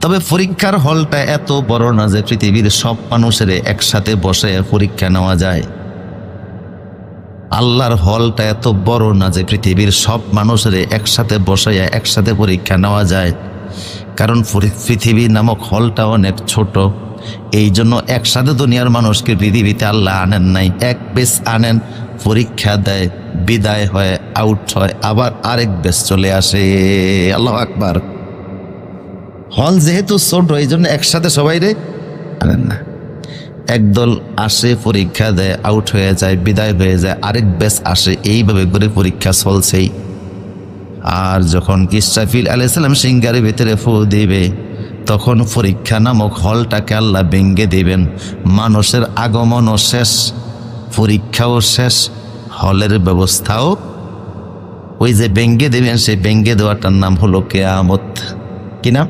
তবে পরীক্ষার হলটা এত বড় না যে পৃথিবীর সব মানুষের একসাথে বসে পরীক্ষা নেওয়া যায়। আল্লাহর হলটা এত বড় না যে পৃথিবীর সব মানুষের একসাথে বসাইয়া একসাথে পরীক্ষা নেওয়া যায়। কারণ পৃথিবী নামক হলটা অনেক ছোট, এই জন্য একসাথে দুনিয়ার মানুষকে পৃথিবীতে আল্লাহ আনেন নাই। এক বেশ আনেন, পরীক্ষা দেয়, বিদায় হয়, আউট হয়, আবার আরেক বেশ চলে আসে। আল্লাহু আকবার। হল যেহেতু ছোট, এই জন্য একসাথে সবাই রে আনেন না। একদল আসে, পরীক্ষা দেয়, আউট হয়ে যায়, বিদায় হয়ে যায়, আরেক ব্যাচ আসে, এইভাবে করে পরীক্ষা চলছেই। আর যখন ইসরাফিল আলাইহিস সালাম সিংহারের ভিতরে ফু দিবে, তখন পরীক্ষা নামক হলটাকে আল্লাহ ভেঙ্গে দিবেন। মানুষের আগমনও শেষ, পরীক্ষাও শেষ, হলের ব্যবস্থাও ওই যে ভেঙ্গে দিবেন, সেই ভেঙ্গে দেওয়াটার নাম হলো কিয়ামত। কি নাম?